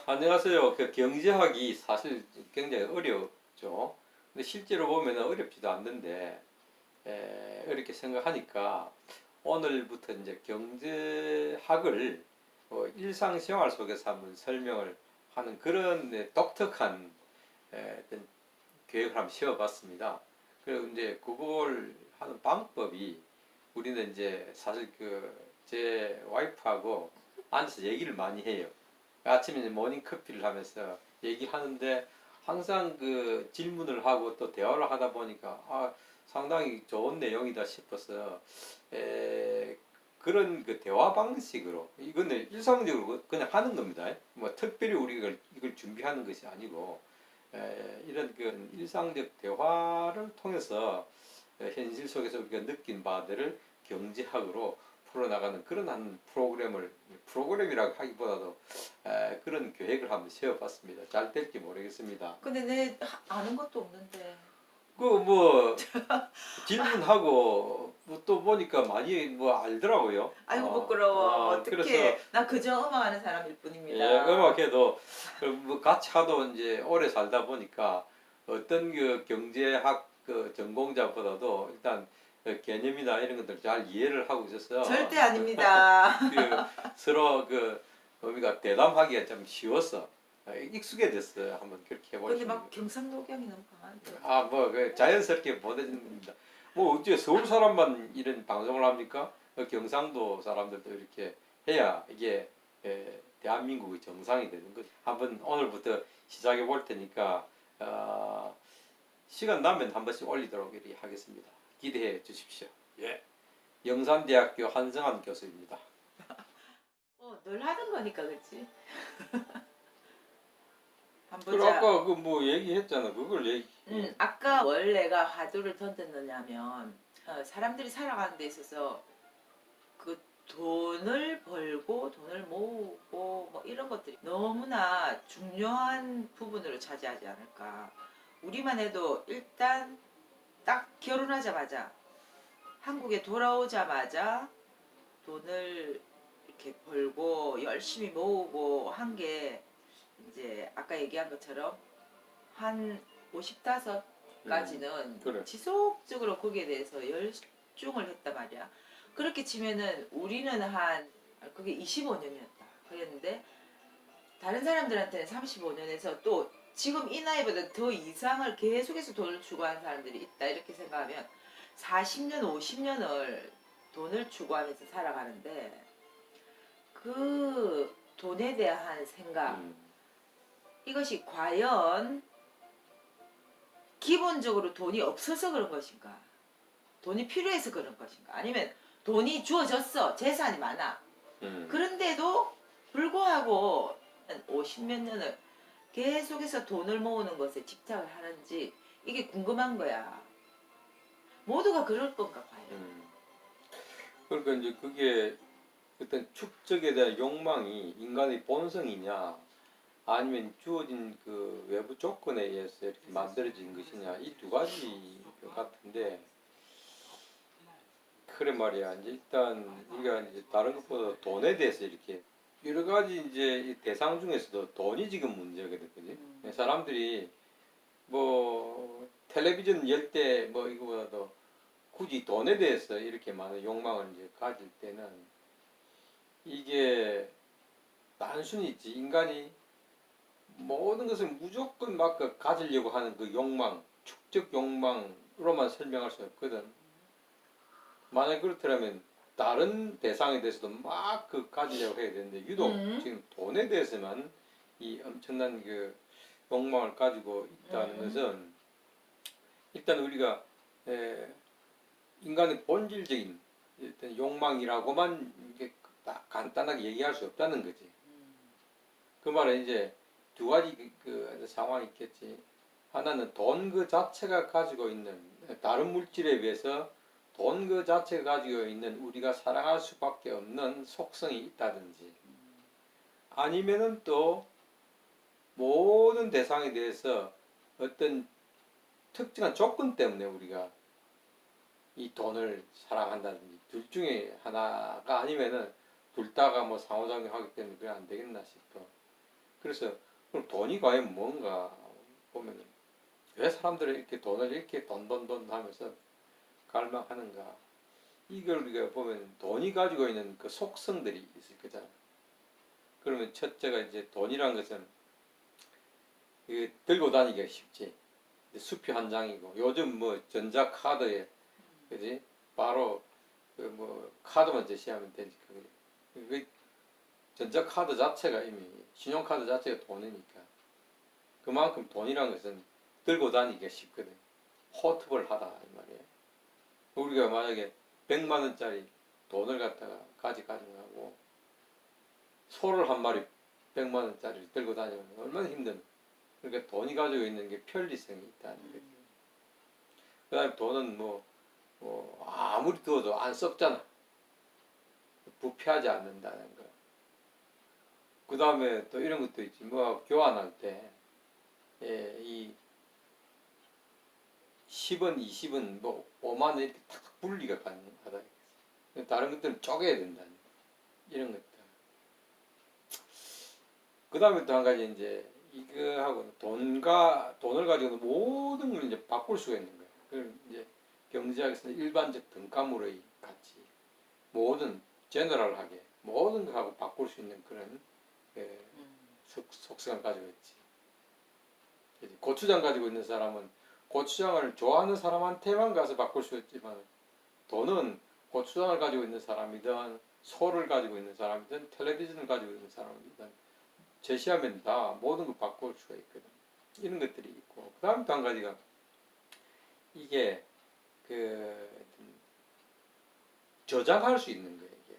안녕하세요. 경제학이 사실 굉장히 어렵죠. 근데 실제로 보면 어렵지도 않는데, 어렵게 생각하니까 오늘부터 이제 경제학을 일상생활 속에서 한번 설명을 하는 그런 독특한 어떤 계획을 한번 세워봤습니다. 그리고 이제 그걸 하는 방법이 우리는 이제 사실 제 와이프하고 앉아서 얘기를 많이 해요. 아침에 이제 모닝 커피를 하면서 얘기하는데 항상 질문을 하고 또 대화를 하다 보니까 상당히 좋은 내용이다 싶어서 그런 대화 방식으로 이거는 일상적으로 그냥 하는 겁니다. 뭐 특별히 우리가 이걸 준비하는 것이 아니고 이런 일상적 대화를 통해서 현실 속에서 우리가 느낀 바들을 경제학으로 풀어나가는 그런 한 프로그램이라고 하기보다도 그런 계획을 한번 세워봤습니다. 잘 될지 모르겠습니다. 근데 내 아는 것도 없는데. 뭐 질문하고 뭐또 보니까 많이 알더라고요. 아이고 부끄러워. 그래서 어떡해. 나 그저 음악하는 사람일 예, 뿐입니다. 음악해도 뭐 같이 하도 이제 오래 살다 보니까 어떤 경제학 전공자보다도 일단 개념이나 이런 것들 잘 이해를 하고 있어서 절대 아닙니다. 서로 우리가 대담하기가 좀 쉬웠어. 익숙해 됐어요. 한번 그렇게 근데 해보시면. 막 경상도경이 너무 강한데. 자연스럽게 보내주는 겁니다. 뭐 어째 서울 사람만 이런 방송을 합니까? 경상도 사람들도 이렇게 해야 이게 대한민국의 정상이 되는 거죠. 한번 오늘부터 시작해 볼 테니까 시간 나면 한 번씩 올리도록 이렇게 하겠습니다. 기대해 주십시오. 예. 영산대학교 한성환 교수입니다. 늘 하던 거니까 그렇지. 한번 그래 보자. 아까 뭐 얘기했잖아. 그걸 얘기. 아까 뭘 내가 화두를 던졌느냐면 사람들이 살아가는 데 있어서 그 돈을 벌고 돈을 모으고 뭐 이런 것들이 너무나 중요한 부분으로 차지하지 않을까. 우리만 해도 일단 딱 결혼하자마자 한국에 돌아오자마자 돈을 이렇게 벌고 열심히 모으고 한 게 이제 아까 얘기한 것처럼 한 55까지는 그래. 지속적으로 거기에 대해서 열중을 했단 말이야. 그렇게 치면은 우리는 한 그게 25년이었다. 그랬는데 다른 사람들한테는 35년에서 또 지금 이 나이보다 더 이상을 계속해서 돈을 추구하는 사람들이 있다. 이렇게 생각하면 40년, 50년을 돈을 추구하면서 살아가는데 그 돈에 대한 생각, 이것이 과연 기본적으로 돈이 없어서 그런 것인가? 돈이 필요해서 그런 것인가? 아니면 돈이 주어졌어. 재산이 많아. 그런데도 불구하고 50몇 년을 계속해서 돈을 모으는 것에 집착을 하는지 이게 궁금한 거야. 모두가 그럴 건가 과연? 그러니까 이제 그게 어떤 축적에 대한 욕망이 인간의 본성이냐 아니면 주어진 외부 조건에 의해서 이렇게 만들어진 것이냐 이 두 가지인 것 같은데 그래 말이야. 이제 일단 우리가 이제 다른 것보다 돈에 대해서 이렇게 여러 가지 이제 이 대상 중에서도 돈이 지금 문제거든, 그지? 사람들이 뭐 텔레비전 열 때 뭐 이거보다도 굳이 돈에 대해서 이렇게 많은 욕망을 이제 가질 때는 이게 단순히 인간이 모든 것을 무조건 막 가지려고 하는 그 욕망, 축적 욕망으로만 설명할 수 없거든. 만약 그렇다면 다른 대상에 대해서도 막 가지려고 해야 되는데 유독 지금 돈에 대해서만 이 엄청난 욕망을 가지고 있다는 것은 일단 우리가 인간의 본질적인 어떤 욕망이라고만 이게 간단하게 얘기할 수 없다는 거지. 그 말은 이제 두 가지 상황이 있겠지. 하나는 돈 그 자체가 가지고 있는 다른 물질에 비해서 돈 그 자체가 가지고 있는 우리가 살아갈 수밖에 없는 속성이 있다든지 아니면은 또 모든 대상에 대해서 어떤 특정한 조건 때문에 우리가 이 돈을 사랑한다든지 둘 중에 하나가 아니면은 둘 다가 뭐 상호작용하기 때문에 그게 안 되겠나 싶어. 그래서 그럼 돈이 과연 뭔가 보면은 왜 사람들이 이렇게 돈을 이렇게 돈 하면서 갈망하는가? 이걸 우리가 보면 돈이 가지고 있는 그 속성들이 있을 거잖아. 그러면 첫째가 이제 돈이란 것은 이게 들고 다니기가 쉽지. 수표 한 장이고 요즘 뭐 전자 카드에 그지 바로 그 뭐 카드만 제시하면 되니까 그 전자 카드 자체가 이미 신용카드 자체가 돈이니까 그만큼 돈이란 것은 들고 다니기가 쉽거든. 포터블하다 이 말이에요. 우리가 만약에 100만 원짜리 돈을 갖다가 가져가고 소를 한 마리 100만 원짜리를 들고 다니면 얼마나 힘든. 그러니까 돈이 가지고 있는 게 편리성이 있다는 거지. 그 다음에 돈은 뭐 아무리 두어도 안 썩잖아. 부패하지 않는다는 거. 그 다음에 또 이런 것도 있지. 뭐 교환할 때, 이 10원, 20원, 뭐 5만 원 이렇게 탁 분리가 가능하다. 다른 것들은 쪼개야 된다는 거. 이런 것들. 그 다음에 또 한 가지 이제 이거하고 돈을 가지고 모든 걸 이제 바꿀 수가 있는 거예요. 그걸 이제 경제학에서는 일반적 등가물의 가치, 모든 제너럴하게 모든 거하고 바꿀 수 있는 그런 속성을 가지고 있지. 고추장 가지고 있는 사람은 고추장을 좋아하는 사람한테만 가서 바꿀 수 있지만 돈은 고추장을 가지고 있는 사람이든 소를 가지고 있는 사람이든 텔레비전을 가지고 있는 사람이든 제시하면 다 모든 걸 바꿀 수가 있거든. 이런 것들이 있고 그 다음 또 한 가지가 이게 저장할 수 있는 거예요. 이게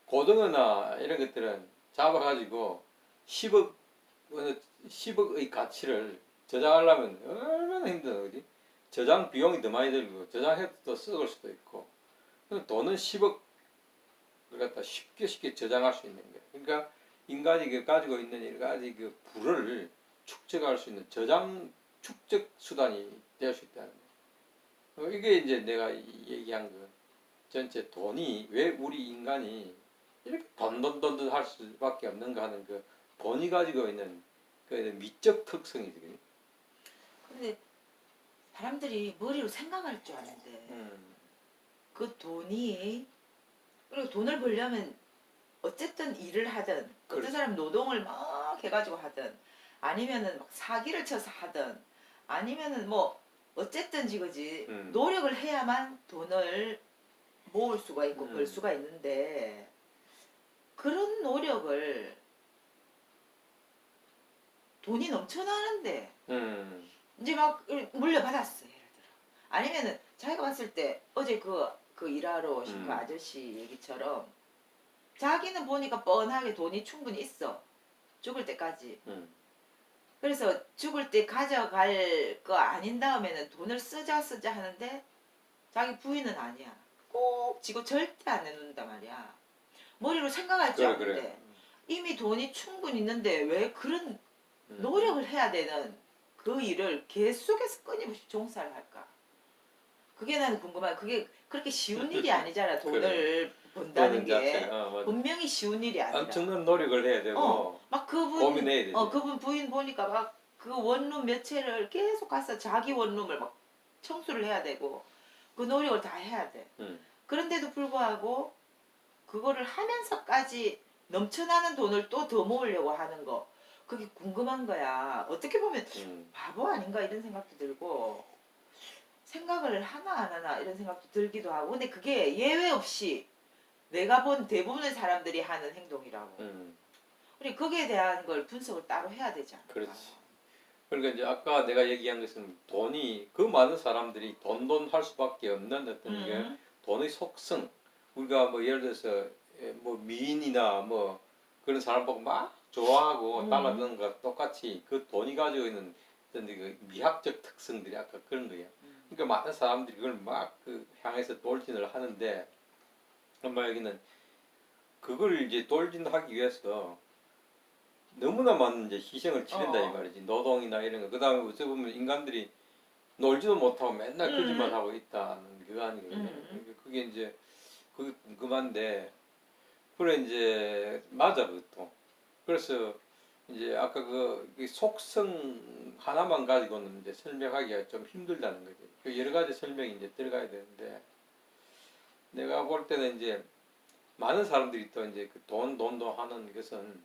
고등어나 이런 것들은 잡아가지고 10억의 가치를 저장하려면 얼마나 힘든 어디? 저장 비용이 더 많이 들고 저장해도 또 썩을 수도 있고 돈은 10억을 갖다 쉽게 저장할 수 있는 거예요. 그러니까 인간이 가지고 있는 여러 가지 그 부를 축적할 수 있는 저장 축적 수단이 될 수 있다는 거예요. 이게 이제 내가 얘기한 거 전체 돈이 왜 우리 인간이 이렇게 돈 할 수밖에 없는가 하는 그 돈이 가지고 있는 그 미적 특성이지. 근데 사람들이 머리로 생각할 줄 아는데 그 돈이 그리고 돈을 벌려면 어쨌든 일을 하든 어떤 그렇지. 사람 노동을 막 해가지고 하든 아니면은 막 사기를 쳐서 하든 아니면은 뭐 어쨌든지 그지 노력을 해야만 돈을 모을 수가 있고 벌 수가 있는데 그런 노력을 돈이 넘쳐나는데 이제 막 물려받았어 예를 들어 아니면은 자기가 봤을 때 어제 그 일하러 오신 그 아저씨 얘기처럼 자기는 보니까 뻔하게 돈이 충분히 있어 죽을 때까지 그래서 죽을 때 가져갈 거 아닌 다음에는 돈을 쓰자 하는데 자기 부인은 아니야 꼭 지고 절대 안 내놓는단 말이야 머리로 생각할 줄 아는데 그래. 이미 돈이 충분히 있는데 왜 그런 노력을 해야 되는 그 일을 계속해서 끊임없이 종사를 할까? 그게 나는 궁금해. 그게 그렇게 쉬운 일이 아니잖아. 돈을 그래. 번다는 게 자체, 분명히 쉬운 일이 아니라. 엄청난 노력을 해야 되고 막 그분 고민해야 되지. 그분 부인 보니까 막 그 원룸 몇 채를 계속 가서 자기 원룸을 막 청소를 해야 되고 그 노력을 다 해야 돼. 그런데도 불구하고 그거를 하면서까지 넘쳐나는 돈을 또 더 모으려고 하는 거. 그게 궁금한 거야. 어떻게 보면 바보 아닌가 이런 생각도 들고 생각을 하나 안 하나 이런 생각도 들기도 하고 근데 그게 예외 없이 내가 본 대부분의 사람들이 하는 행동이라고. 그리고 거기에 대한 걸 분석을 따로 해야 되지 않을까. 그렇지. 그러니까 이제 아까 내가 얘기한 것은 돈이 그 많은 사람들이 돈 할 수밖에 없는 어떤 게 돈의 속성. 우리가 뭐 예를 들어서 뭐 미인이나 뭐 그런 사람 보고 막 좋아하고 따라드는 것과 똑같이 그 돈이 가지고 있는 어떤 그 미학적 특성들이 아까 그런 거예요. 그러니까 많은 사람들이 그걸 막 그 향해서 돌진을 하는데 정말 여기는 그걸 이제 돌진하기 위해서 너무나 많은 이제 희생을 치른다 이 말이지. 노동이나 이런 거. 그 다음에 어찌 보면 인간들이 놀지도 못하고 맨날 그짓만 하고 있다는 그거 아니거든요. 그러니까 그게 이제 그게 궁금한데 그래 이제 맞아 그것도. 그래서 이제 아까 그 속성 하나만 가지고는 이제 설명하기가 좀 힘들다는 거지. 그 여러 가지 설명이 이제 들어가야 되는데 내가 볼 때는 이제 많은 사람들이 또 이제 그 돈도 하는 것은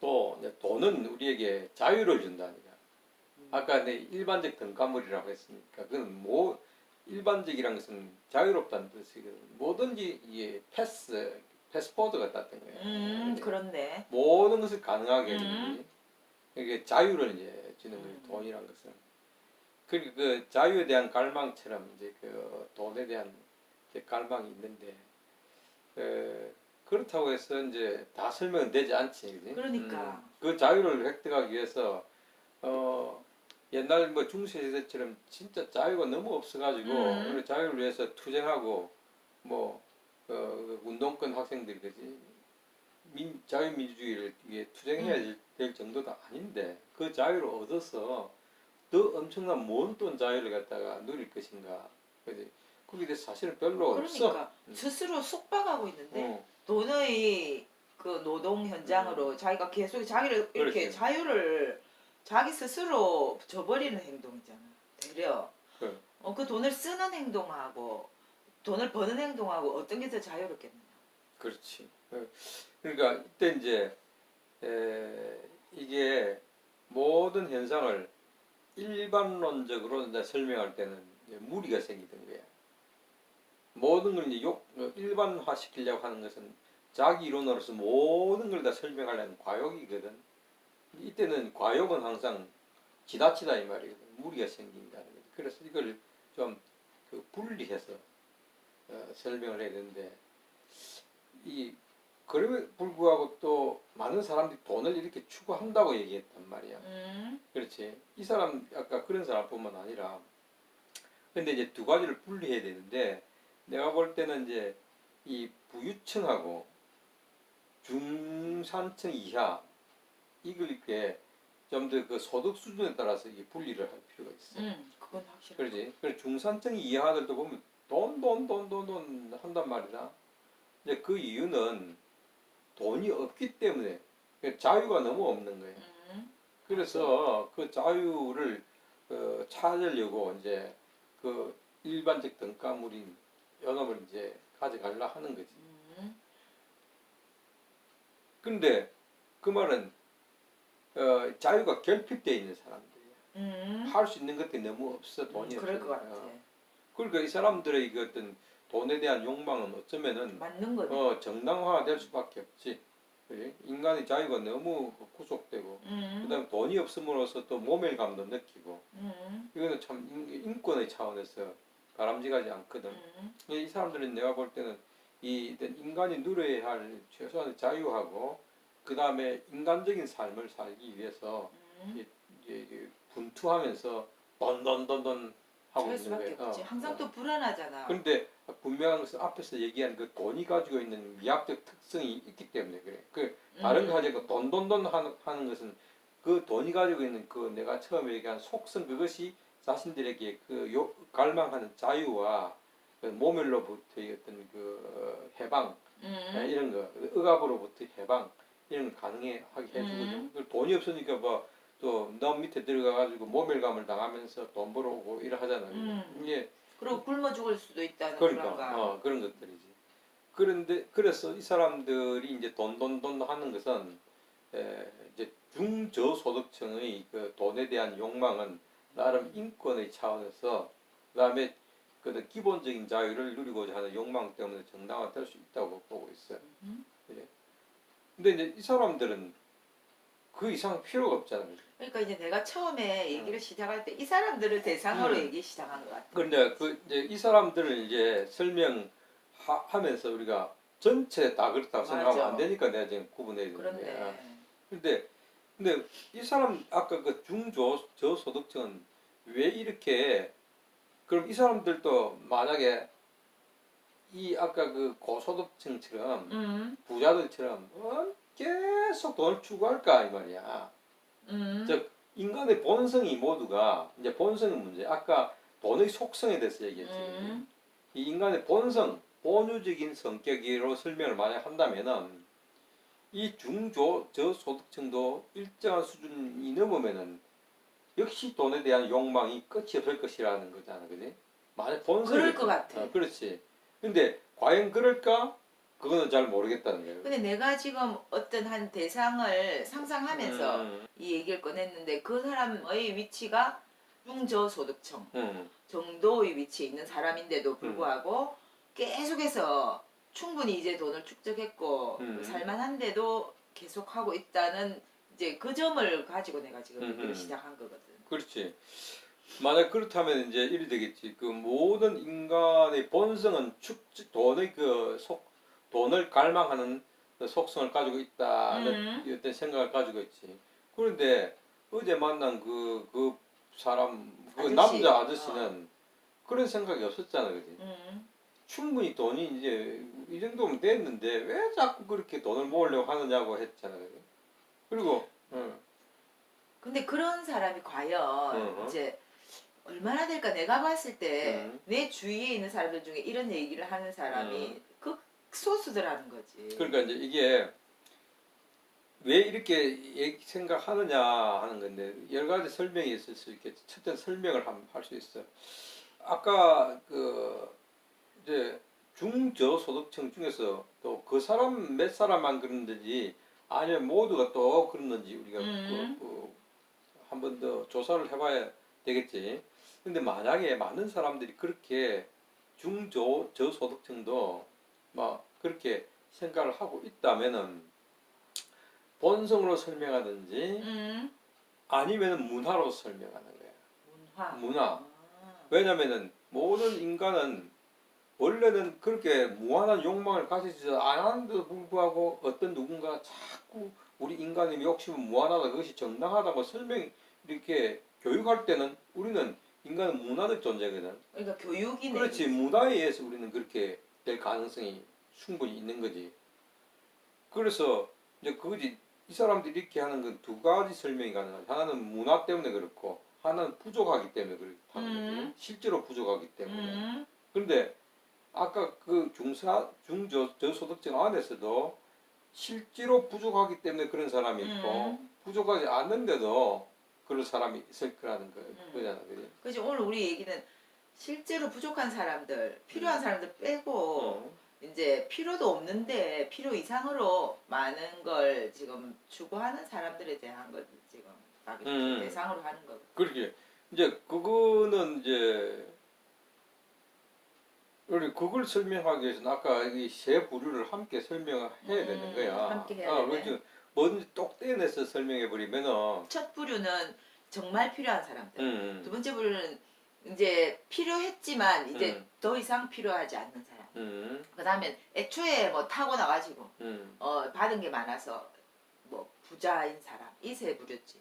또 이제 돈은 우리에게 자유를 준다니까. 아까 내 일반적 등가물이라고 했으니까 그건 뭐 일반적이란 것은 자유롭다는 뜻이거든. 뭐든지 이게 패스포드 같다는 거예요. 그렇네. 모든 것을 가능하게 해주는 음. 거지. 이게 자유를 이제 주는 거지. 돈이란 것은. 그리고 그 자유에 대한 갈망처럼 이제 그 돈에 대한 이제 갈망이 있는데 그렇다고 해서 이제 다 설명은 되지 않지, 그지? 그러니까. 그 자유를 획득하기 위해서 옛날 뭐 중세시대처럼 진짜 자유가 너무 없어가지고 그 자유를 위해서 투쟁하고 뭐 운동권 학생들이 그지 자유민주주의를 위해 투쟁해야 될 정도도 아닌데 그 자유를 얻어서 더 엄청난 먼 돈 자유를 갖다가 누릴 것인가, 그지? 거기에 대해서 사실은 별로 없어. 그러니까 스스로 속박하고 있는데 어, 돈의 그 노동 현장으로 자기가 계속 자기를 이렇게 그렇지. 자유를 자기 스스로 줘버리는 행동이잖아. 되려 그래. 그 돈을 쓰는 행동하고 돈을 버는 행동하고 어떤 게 더 자유롭겠느냐. 그렇지. 그러니까 이때 이제 이게 모든 현상을 일반론적으로 이제 설명할 때는 이제 무리가 생기던 거야. 모든 걸 이제 일반화 시키려고 하는 것은 자기 이론으로서 모든 걸 다 설명하려는 과욕이거든. 이때는 과욕은 항상 지나치다 이 말이거든. 무리가 생긴다는 거지. 그래서 이걸 좀 그 분리해서 설명을 해야 되는데 그럼에도 불구하고 또 많은 사람들이 돈을 이렇게 추구한다고 얘기했단 말이야. 그렇지. 이 사람 아까 그런 사람뿐만 아니라 근데 이제 두 가지를 분리해야 되는데 내가 볼 때는 이제 이 부유층하고 중산층 이하 이걸 이렇게 좀 더 그 소득 수준에 따라서 이게 분리를 할 필요가 있어. 그건 확실해. 그렇지. 그래서 중산층 이하들도 보면 돈 한단 말이다. 이제 그 이유는 돈이 없기 때문에 자유가 너무 없는 거예요. 그래서 그 자유를 찾으려고 이제 그 일반적 등가물인 연금을 이제 가져가려 하는 거지. 근데 그 말은 자유가 결핍되어 있는 사람들이야. 할 수 있는 것들이 너무 없어. 돈이 없어. 그럴 것 같아. 그러니까 이 사람들의 그 어떤 돈에 대한 욕망은 어쩌면은 맞는 거네. 정당화될 수밖에 없지. 그지? 인간의 자유가 너무 구속되고 그다음에 돈이 없음으로써 또 모멸감도 느끼고 이거는 참 인권의 차원에서 바람직하지 않거든. 이 사람들은 내가 볼 때는 이 인간이 누려야 할 최소한의 자유하고 그 다음에 인간적인 삶을 살기 위해서 이제 분투하면서 돈 하고 할 있는 수밖에 거예요. 없지. 항상 또 불안하잖아. 그런데 분명한 것은 앞에서 얘기한 그 돈이 가지고 있는 미학적 특성이 있기 때문에 그래. 그 다른 거 가지고 돈 하는 것은 그 돈이 가지고 있는 그 내가 처음에 얘기한 속성 그것이 자신들에게 그 갈망하는 자유와 그 모멸로부터의 어떤 그 해방 이런 거 억압으로부터 해방 이런 거 가능하게 해주거든. 그 돈이 없으니까 뭐 또 너 밑에 들어가가지고 모멸감을 당하면서 돈 벌어오고 이래 하잖아요. 이게 그리고 굶어 죽을 수도 있다는 그러니까 불안감. 그런 것들이지. 그런데 그래서 이 사람들이 이제 돈 하는 것은 이제 중저소득층의 그 돈에 대한 욕망은 나름 인권의 차원에서 그다음에 그 기본적인 자유를 누리고자 하는 욕망 때문에 정당화될 수 있다고 보고 있어요. 그래. 근데 이제 이 사람들은 그 이상 필요가 없잖아요. 그러니까 이제 내가 처음에 얘기를 시작할 때 이 사람들을 대상으로 얘기 시작한 것 같아. 그런데 이제 이 사람들을 이제 설명하면서 우리가 전체 다 그렇다고 생각하면 안 되니까 내가 지금 구분해야 되는 거야. 근데 이 사람 아까 그 저소득층은 왜 이렇게 그럼 이 사람들도 만약에 이 아까 그 고소득층처럼 부자들처럼 계속 돈을 추구할까 이 말이야. 즉 인간의 본성이 모두가 이제 본성의 문제. 아까 돈의 속성에 대해서 얘기했지. 이 인간의 본성, 본유적인 성격으로 설명을 만약 한다면은 이 저소득층도 일정한 수준이 넘으면은 역시 돈에 대한 욕망이 끝이 없을 것이라는 거잖아, 그지? 만약 본성이 그럴 것 같아. 그렇지. 근데 과연 그럴까? 그거는 잘 모르겠다는 거예요. 근데 내가 지금 어떤 한 대상을 상상하면서 음, 이 얘기를 꺼냈는데 그 사람의 위치가 중저소득층 음, 정도의 위치에 있는 사람인데도 음, 불구하고 계속해서 충분히 이제 돈을 축적했고 음, 살만한데도 계속하고 있다는 이제 그 점을 가지고 내가 지금 얘기를 음. 시작한 거거든. 그렇지. 만약 그렇다면 이제 이리 되겠지. 그 모든 인간의 본성은 돈의 돈을 갈망하는 그 속성을 가지고 있다는 어떤 생각을 가지고 있지. 그런데 어제 만난 그 사람, 그 아저씨. 남자 아저씨는 그런 생각이 없었잖아, 그지? 음. 충분히 돈이 이제 이 정도면 됐는데 왜 자꾸 그렇게 돈을 모으려고 하느냐고 했잖아, 그지? 그리고, 근데 그런 사람이 과연 응, 이제 얼마나 될까? 내가 봤을 때 응, 내 주위에 있는 사람들 중에 이런 얘기를 하는 응. 사람이 극소수더라는 거지. 그러니까 이제 이게 왜 이렇게 생각하느냐 하는 건데 여러 가지 설명이 있을 수 있겠지. 첫째 설명을 할 수 있어. 아까 그 이제 중저소득층 중에서 또 그 사람 몇 사람만 그런지 아니면 모두가 또 그랬는지 우리가 음. 한 번 더 조사를 해봐야 되겠지. 근데 만약에 많은 사람들이 그렇게 저소득층도 막 그렇게 생각을 하고 있다면은 본성으로 설명하든지 음. 아니면 문화로 설명하는 거야. 문화. 문화. 아. 왜냐면은 모든 인간은 원래는 그렇게 무한한 욕망을 가지지 않았는데도 불구하고 어떤 누군가 자꾸 우리 인간의 욕심은 무한하다, 그것이 정당하다고 이렇게 교육할 때는 우리는 인간은 문화적 존재거든. 그러니까 교육이네. 그렇지. 문화에 의해서 우리는 그렇게 될 가능성이 충분히 있는 거지. 그래서 이제 그거지. 이 사람들이 이렇게 하는 건 두 가지 설명이 가능하지. 하나는 문화 때문에 그렇고 하나는 부족하기 때문에 그렇다는 거지. 실제로 부족하기 때문에. 음. 그런데 아까 그 저소득층 안에서도 실제로 부족하기 때문에 그런 사람이 있고 부족하지 않는데도 그런 사람이 있을 거라는 거잖아. 그지? 그지. 오늘 우리 얘기는 실제로 부족한 사람들, 필요한 사람들 빼고 응. 이제 필요도 없는데 필요 이상으로 많은 걸 지금 추구하는 사람들에 대한 걸 지금 딱 이렇게 응. 대상으로 하는 거. 그렇게 이제 그거는 이제 우리 그걸 설명하기 위해서는 아까 이 세 부류를 함께 설명을 해야 되는 거야. 함께 해야 되네. 그렇지. 먼저 똑 떼내서 설명해 버리면은 첫 부류는 정말 필요한 사람들. 두 음, 번째 부류는 이제 필요했지만 이제 음, 더 이상 필요하지 않는 사람. 음, 그 다음에 애초에 뭐 타고나가지고 음. 받은 게 많아서 뭐 부자인 사람. 이 세 부류지.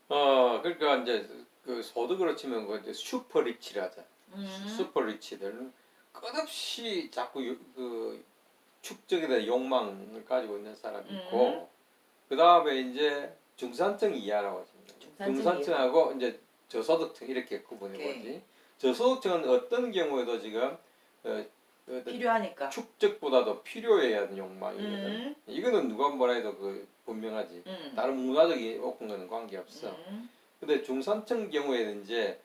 그러니까 이제 그 소득으로 치면 그 이제 슈퍼 리치라자. 음. 슈퍼 리치들은 끝없이 자꾸 그 축적에 대한 욕망을 가지고 있는 사람이 있고, 그 다음에 이제 중산층 이하라고 하십니다. 중산층 이하. 중산층하고 이제 저소득층 이렇게 구분해 오케이. 보지. 저소득층은 어떤 경우에도 지금 어떤 필요하니까. 축적보다도 필요에 대한 욕망이거든. 음. 이거는 누가 뭐라 해도 그 분명하지. 음. 다른 문화적인 오픈과는 관계없어. 음. 근데 중산층 경우에는 이제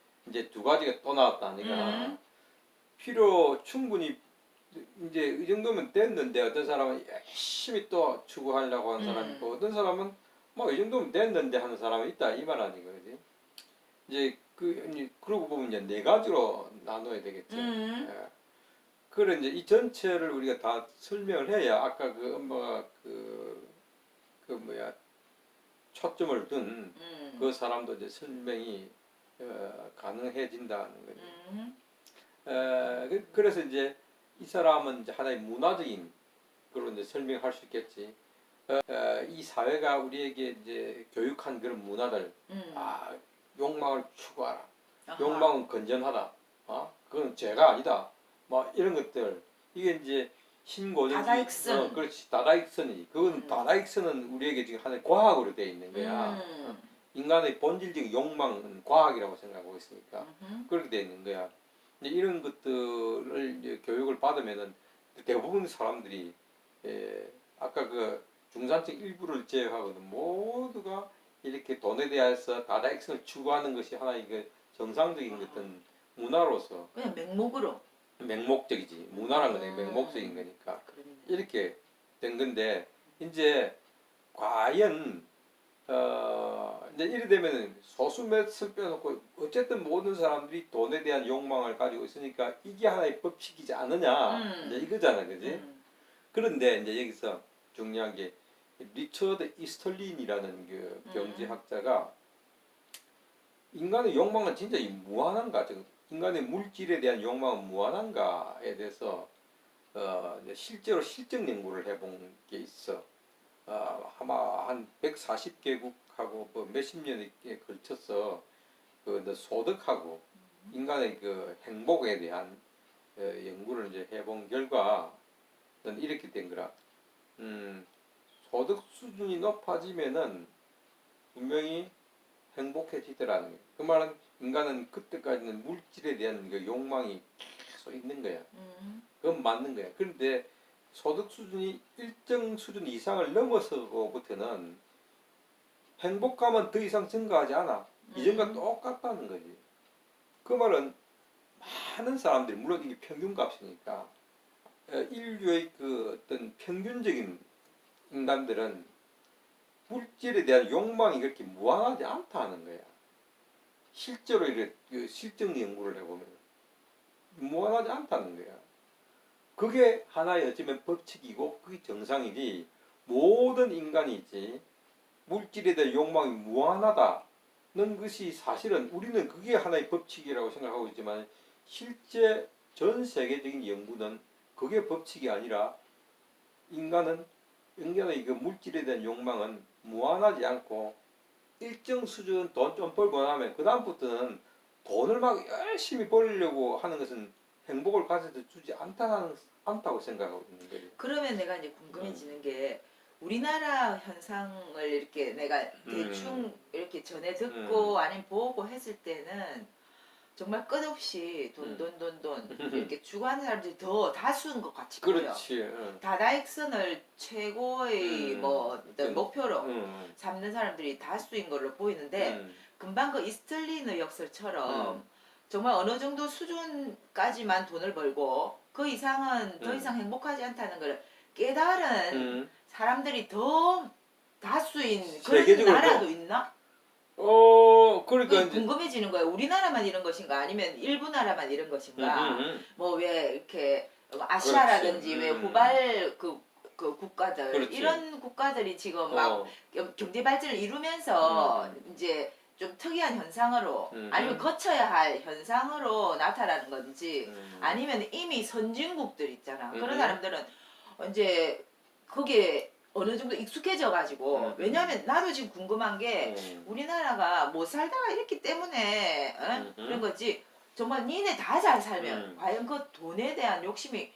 두 가지가 또 나왔다니까. 음. 충분히 이제 이 정도면 됐는데 어떤 사람은 열심히 또 추구하려고 하는 사람이 있고 어떤 사람은 뭐 이 정도면 됐는데 하는 사람이 있다 이 말 아니거든. 이제 그러고 보면 이제 네 가지로 나눠야 되겠죠. 예. 그래 이제 이 전체를 우리가 다 설명을 해야 아까 그 엄마가 그 뭐야 초점을 둔 그 사람도 이제 설명이 가능해진다는 거죠. 그래서 이제 이 사람은 이제 하나의 문화적인 그런 이제 설명할 수 있겠지. 이 사회가 우리에게 이제 교육한 그런 문화들, 욕망을 추구하라. 아하. 욕망은 건전하다. 그건 죄가 아니다. 뭐 이런 것들. 이게 이제 신고전주의. 다다익선. 그렇지. 다다익선이지. 그건 다다익선은 우리에게 지금 하나의 과학으로 되어 있는 거야. 인간의 본질적인 욕망은 과학이라고 생각하고 있으니까 그렇게 되어 있는 거야. 이제 이런 것들을 이제 교육을 받으면은 대부분 사람들이 아까 그 중산층 일부를 제외하고는 모두가 이렇게 돈에 대해서 다다익선을 추구하는 것이 하나의 그 정상적인 어떤 문화로서 그냥 맹목으로. 맹목적이지. 문화라는 건 맹목적인 거니까 그렇네. 이렇게 된 건데 이제 과연 이제 이래 되면은 소수 몇을 빼놓고 어쨌든 모든 사람들이 돈에 대한 욕망을 가지고 있으니까 이게 하나의 법칙이지 않느냐 이제 이거잖아, 그지? 그런데 이제 여기서 중요한 게 리처드 이스털린이라는 그 경제학자가 인간의 욕망은 진짜 무한한가? 즉 인간의 물질에 대한 욕망은 무한한가에 대해서 이제 실제로 실증 연구를 해본 게 있어. 아마 한 140개국하고 뭐 몇십 년에 걸쳐서 그 이제 소득하고 인간의 그 행복에 대한 연구를 이제 해본 결과 이렇게 된 거라. 소득 수준이 높아지면은 분명히 행복해지더라는 거예요. 그 말은 인간은 그때까지는 물질에 대한 그 욕망이 계속 있는 거야. 그건 맞는 거야. 그런데 소득 수준이 일정 수준 이상을 넘어서고부터는 행복감은 더 이상 증가하지 않아. 이전과 똑같다는 거지. 그 말은 많은 사람들이 물론 이게 평균값이니까 인류의 그 어떤 평균적인 인간들은 물질에 대한 욕망이 그렇게 무한하지 않다는 거야. 실제로 이렇게 그 실증 연구를 해보면 무한하지 않다는 거야. 그게 하나의 어쩌면 법칙이고 그게 정상이지. 모든 인간이 있지 물질에 대한 욕망이 무한하다는 것이 사실은 우리는 그게 하나의 법칙이라고 생각하고 있지만 실제 전 세계적인 연구는 그게 법칙이 아니라 인간의 그 물질에 대한 욕망은 무한하지 않고 일정 수준 돈 좀 벌고 나면 그 다음부터는 돈을 막 열심히 벌려고 하는 것은 행복을 가져다 주지 않다고 생각하고 있는 거예요. 그러면 내가 이제 궁금해지는 게 우리나라 현상을 이렇게 내가 대충 이렇게 전해 듣고 아니면 보고 했을 때는 정말 끝없이 돈 이렇게 추구하는 사람들이 더 다수인 것 같이 보여. 그렇지. 다다익선을 최고의 뭐 어떤 목표로 삼는 사람들이 다수인 걸로 보이는데 금방 그 이스틀린의 역설처럼 정말 어느 정도 수준까지만 돈을 벌고 그 이상은 더 이상 행복하지 않다는 걸 깨달은 사람들이 더 다수인 그런 세계적으로도? 나라도 있나? 그러니까 그 궁금해지는 거예요. 우리나라만 이런 것인가 아니면 일부 나라만 이런 것인가? 뭐 왜 이렇게 아시아라든지 그렇지. 왜 후발 그 국가들 그렇지. 이런 국가들이 지금 막 경제 발전을 이루면서 이제 좀 특이한 현상으로 아니면 거쳐야 할 현상으로 나타나는 건지 아니면 이미 선진국들 있잖아. 그런 사람들은 이제 그게 어느 정도 익숙해져 가지고 왜냐하면 나도 지금 궁금한 게 우리나라가 못 살다가 이랬기 때문에 그런 거지. 정말 니네 다 잘 살면 과연 그 돈에 대한 욕심이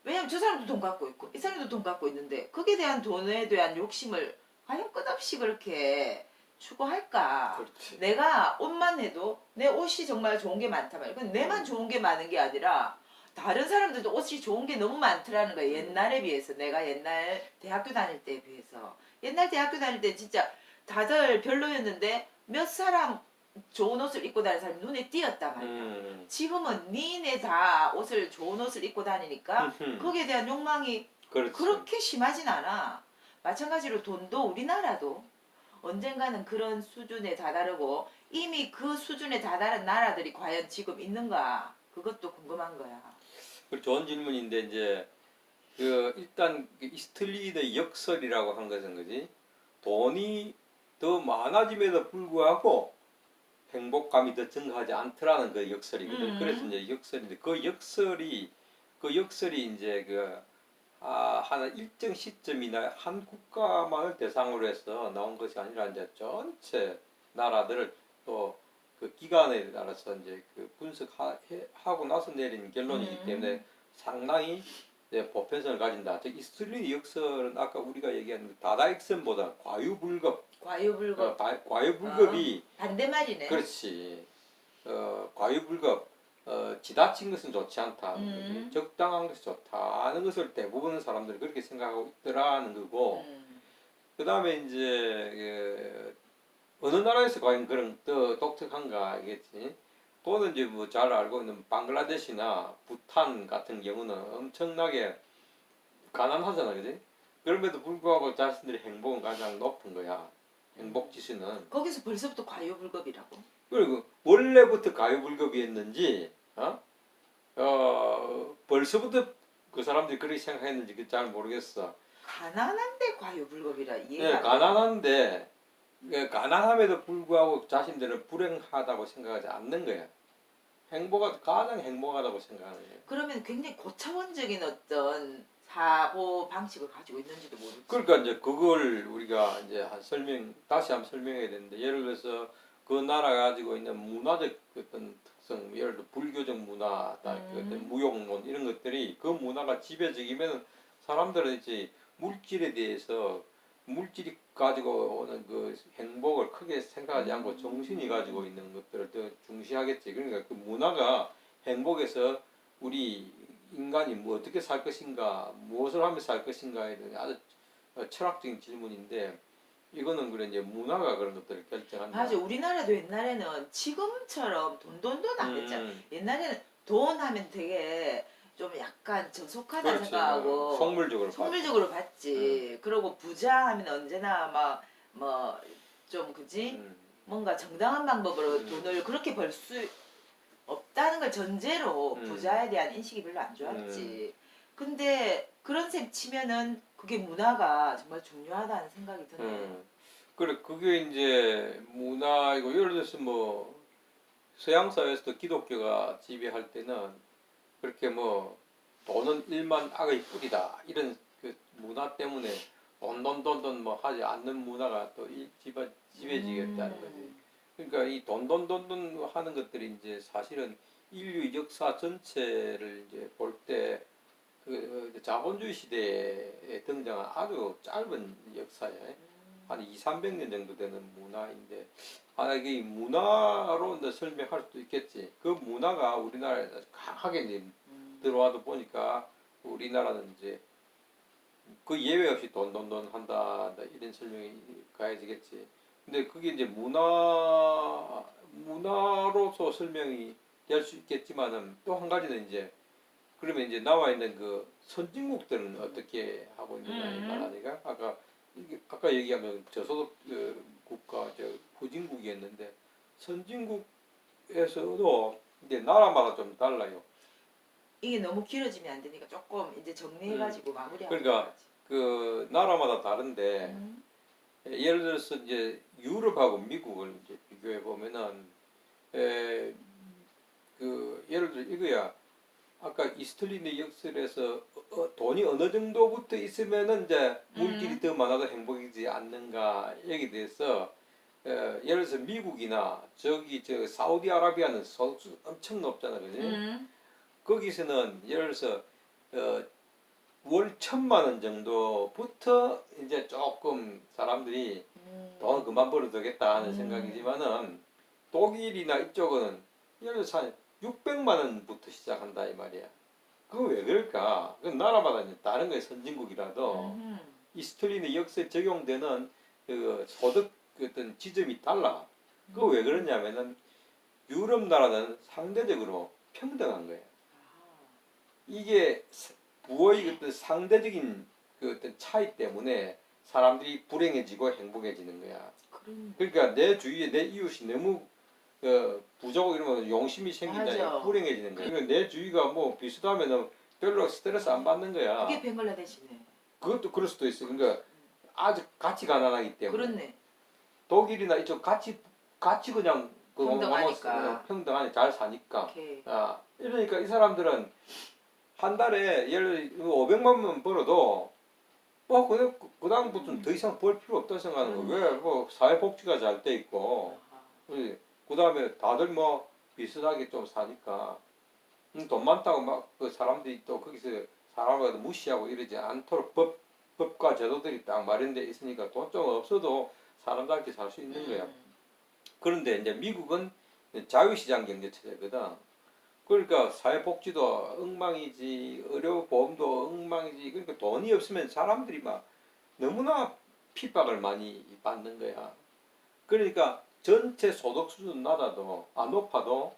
왜냐면 저 사람도 돈 갖고 있고 이 사람도 돈 갖고 있는데 거기에 대한 돈에 대한 욕심을 과연 끝없이 그렇게 추구할까? 그렇지. 내가 옷만 해도 내 옷이 정말 좋은 게 많단 말이야. 근데 내만 좋은 게 많은 게 아니라 다른 사람들도 옷이 좋은 게 너무 많더라는 거야. 옛날에 비해서. 내가 옛날 대학교 다닐 때에 비해서. 옛날 대학교 다닐 때 진짜 다들 별로였는데 몇 사람 좋은 옷을 입고 다니는 사람이 눈에 띄었단 말이야. 지금은 니네 다 옷을 좋은 옷을 입고 다니니까 거기에 대한 욕망이 그렇지. 그렇게 심하진 않아. 마찬가지로 돈도 우리나라도 언젠가는 그런 수준에 다다르고 이미 그 수준에 다다른 나라들이 과연 지금 있는가? 그것도 궁금한 거야. 좋은 질문인데 이제 그 일단 그 이스틀린의 역설이라고 한 것은 거지 돈이 더 많아짐에도 불구하고 행복감이 더 증가하지 않더라는 그 역설이거든. 그래서 이제 역설인데 그 역설이 이제 하나 일정 시점이나 한 국가만을 대상으로 해서 나온 것이 아니라 이제 전체 나라들을 또 그 기간에 따라서 이제 그 분석하고 나서 내린 결론이기 때문에 상당히 이제 보편성을 가진다. 즉 이스트리 역설은 아까 우리가 얘기한 그 다다익선보다 과유불급. 과유불급. 과유불급이 반대말이네. 그렇지. 과유불급. 지나친 것은 좋지 않다. 음. 적당한 것이 좋다는 것을 대부분 사람들이 그렇게 생각하고 있더라는 거고, 그 다음에 이제 어느 나라에서 과연 그런 더 독특한가 이겠지. 또는 이제 뭐 잘 알고 있는 방글라데시나 부탄 같은 경우는 엄청나게 가난하잖아, 그지? 그럼에도 불구하고 자신들의 행복은 가장 높은 거야. 행복 지수는. 거기서 벌써부터 과유불급이라고. 그리고 원래부터 가요불급이었는지, 벌써부터 그 사람들이 그렇게 생각했는지 그 잘 모르겠어. 가난한데 과유불급이라 예, 이해가 안 돼. 가난한데 가난함에도 불구하고 자신들은 불행하다고 생각하지 않는 거야. 가장 행복하다고 생각하는 거야. 그러면 굉장히 고차원적인 어떤 사고 방식을 가지고 있는지도 모르지. 그러니까 이제 그걸 우리가 이제 다시 한번 설명해야 되는데, 예를 들어서 그 나라가 가지고 있는 문화적 어떤 특성, 예를 들어 불교적 문화, 그 어떤 무용론 이런 것들이 그 문화가 지배적이면 사람들은 이제 물질에 대해서 물질이 가지고 오는 그 행복을 크게 생각하지 않고 정신이 가지고 있는 것들을 더 중시하겠지. 그러니까 그 문화가 행복에서 우리 인간이 뭐 어떻게 살 것인가, 무엇을 하면 살 것인가에 대한 아주 철학적인 질문인데, 이거는 그래 이제 문화가 그런 것들을 결정한다. 맞아. 우리나라도 옛날에는 지금처럼 돈 안 했잖아. 옛날에는 돈 하면 되게 좀 약간 저속하다 그렇지. 생각하고 속물적으로 봤지. 그리고 부자 하면 언제나 막 뭐 좀 그지? 뭔가 정당한 방법으로 돈을 그렇게 벌 수 없다는 걸 전제로 부자에 대한 인식이 별로 안 좋았지. 근데 그런 셈 치면은 그게 문화가 정말 중요하다는 생각이 드네. 그래, 그게 이제 문화이고, 예를 들어서 뭐 서양 사회에서도 기독교가 지배할 때는 그렇게 뭐 돈은 일만 악의 뿌리다 이런 그 문화 때문에 돈돈돈돈 뭐 하지 않는 문화가 또 지배지겠다는 거지. 그러니까 이 돈돈돈돈 하는 것들이 이제 사실은 인류 역사 전체를 이제 볼 때 그 자본주의 시대에 등장한 아주 짧은 역사에 한 2, 300년 정도 되는 문화인데, 이게 문화로 이제 설명할 수도 있겠지. 그 문화가 우리나라에 강하게 이제 들어와도 보니까 우리나라는 이제 그 예외 없이 돈돈돈 한다 이런 설명이 가해지겠지. 근데 그게 이제 문화로서 설명이 될 수 있겠지만은 또 한 가지는 이제, 그러면 이제 나와 있는 그 선진국들은 어떻게 하고 있느냐에 말하니까, 아까 얘기하면 저소득 국가, 후진국이었는데, 선진국에서도 이제 나라마다 좀 달라요. 이게 너무 길어지면 안 되니까 조금 이제 정리해가지고 마무리하고. 그러니까 그 나라마다 다른데, 예를 들어서 이제 유럽하고 미국을 이제 비교해 보면은, 그 예를 들어 이거야. 아까 이스틀린의 역설에서 돈이 어느 정도부터 있으면은 이제 물질이 더 많아도 행복이지 않는가 여기 대해서, 예를 들어서 미국이나 저 사우디아라비아는 소득 엄청 높잖아, 그지? 거기서는 예를 들어서 월 1,000만 원 정도부터 이제 조금 사람들이 돈 그만 벌어도 되겠다 하는 생각이지만은, 독일이나 이쪽은 예를 들어서 한 600만 원부터 시작한다 이 말이야. 그거 왜 그럴까? 그 나라마다 이제 다른 거에 선진국이라도 이스틀린의 역사에 적용되는 그 소득 어떤 지점이 달라. 그거 왜 그러냐면은 유럽 나라는 상대적으로 평등한 거예요. 이게 부의 어떤 상대적인 그 어떤 차이 때문에 사람들이 불행해지고 행복해지는 거야. 그러니까 내 주위에 내 이웃이 너무 부족하고 이러면 용심이 생긴다, 불행해지는 거야. 그러니까 내 주위가 뭐 비슷하면은 별로 스트레스 안 받는 거야. 그게 벵글라데시네. 그것도 그럴 수도 있어. 그러니까 아주 같이 가난하기 때문에. 그렇네. 독일이나 이쪽 같이 그냥 평등하니 잘 사니까. 이러니까 이 사람들은 한 달에 예를 500만 원 벌어도 뭐 그 다음부터는 더 이상 벌 필요 없다 생각하는 거야. 왜? 뭐 사회복지가 잘 돼 있고, 그 다음에 다들 뭐 비슷하게 좀 사니까, 돈 많다고 막 그 사람들이 또 거기서 사람을 무시하고 이러지 않도록 법과 제도들이 딱 마련돼 있으니까 돈 좀 없어도 사람답게 살 수 있는 거야. 그런데 이제 미국은 자유시장 경제 체제거든. 그러니까 사회복지도 엉망이지, 의료보험도 엉망이지. 그러니까 돈이 없으면 사람들이 막 너무나 핍박을 많이 받는 거야. 그러니까 전체 소득 수준 낮아도 높아도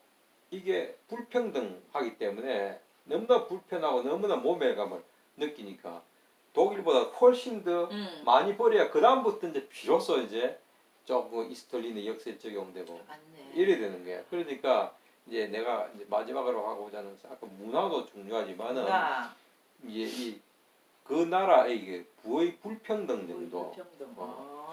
이게 불평등하기 때문에 너무나 불편하고 너무나 모멸감을 느끼니까 독일보다 훨씬 더 많이 벌어야 그 다음부터 이제 비로소 이제 조금 이스톨린의 역세 적용되고 맞네. 이래 되는 거야. 그러니까 이제 내가 이제 마지막으로 하고자 하는 아까 문화도 중요하지만은 문화, 이제 그 나라의 이게 부의 불평등 정도, 불평등.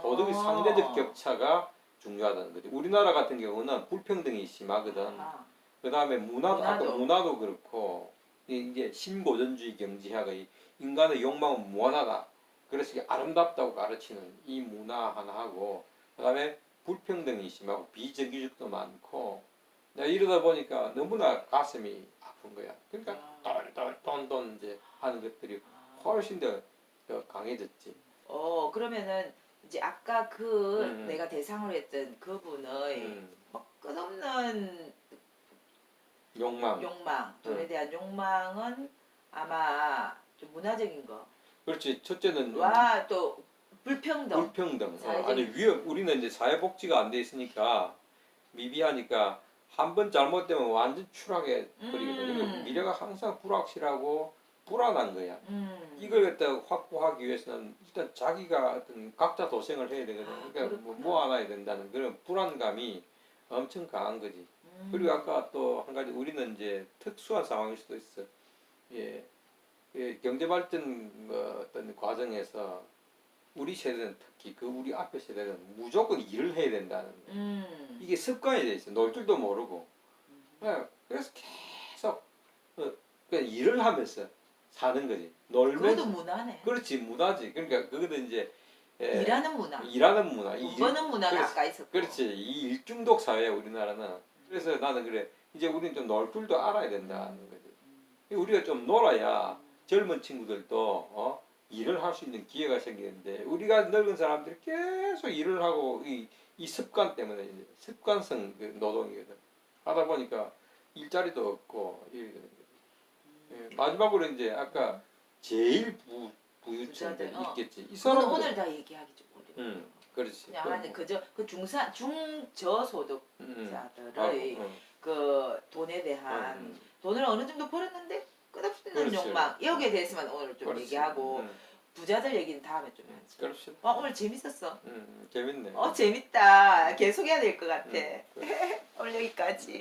소득의 상대적 격차가 중요하다는 거지. 우리나라 같은 경우는 불평등이 심하거든. 아, 그 다음에 문화도 아까 문화도. 문화도 그렇고 이게 신고전주의 경제학가 인간의 욕망은 무한하다. 그래서 이게 아름답다고 가르치는 이 문화 하나 하고 그 다음에 불평등이 심하고 비정규직도 많고 내가 이러다 보니까 너무나 가슴이 아픈 거야. 그러니까 돈 이제 하는 것들이 훨씬 더 강해졌지. 그러면은 이제 아까 그 음. 내가 대상으로 했던 그분의 뭐 끝없는 욕망. 욕망, 돈에 대한 욕망은 아마 좀 문화적인 거. 그렇지. 첫째는 와, 또 불평등. 불평등. 사회적인- 아니 우리는 이제 사회복지가 안 돼 있으니까 미비하니까 한 번 잘못되면 완전 추락해 버리거든. 그리고 미래가 항상 불확실하고 불안한 거야. 이걸 갖다 확보하기 위해서는 일단 자기가 어떤 각자 도생을 해야 되거든. 그러니까 뭐 모아놔야 된다는 그런 불안감이 엄청 강한 거지. 그리고 아까 또 한 가지 우리는 이제 특수한 상황일 수도 있어. 예, 경제 발전 어떤 과정에서 우리 세대는 특히 그 우리 앞에 세대는 무조건 일을 해야 된다는 거야. 이게 습관이 돼 있어. 놀 줄도 모르고. 그래서 계속 그냥 일을 하면서 사는 거지. 놀면서. 그것도 문화네. 그렇지, 문화지. 그러니까 그거는 이제 일하는 문화. 일하는 문화. 돈 버는 문화가 그렇지. 아까 있었고. 그렇지. 이 일중독 사회야 우리나라는. 그래서 나는 그래. 이제 우리는 좀 놀 줄도 알아야 된다는 거지. 우리가 좀 놀아야 젊은 친구들도 일을 할 수 있는 기회가 생기는데 우리가 늙은 사람들이 계속 일을 하고 이 습관 때문에 이제 습관성 그 노동이거든. 하다 보니까 일자리도 없고 이래 되는 거지. 예, 마지막으로 이제 아까 제일 부유층들 부자들, 있겠지. 이 그건 사람들. 오늘 다 얘기하기 좀 어려워. 그렇지. 그냥 한 그저 그 중저소득자들의 하고, 그 돈에 대한 돈을 어느 정도 벌었는데 끝없는 그렇지. 욕망 여기에 대해서만 오늘 좀 그렇지. 얘기하고 부자들 얘기는 다음에 좀 하지. 그럽시다. 오늘 재밌었어. 재밌네. 재밌다. 계속 해야 될 것 같아. 그래. 오늘 여기까지.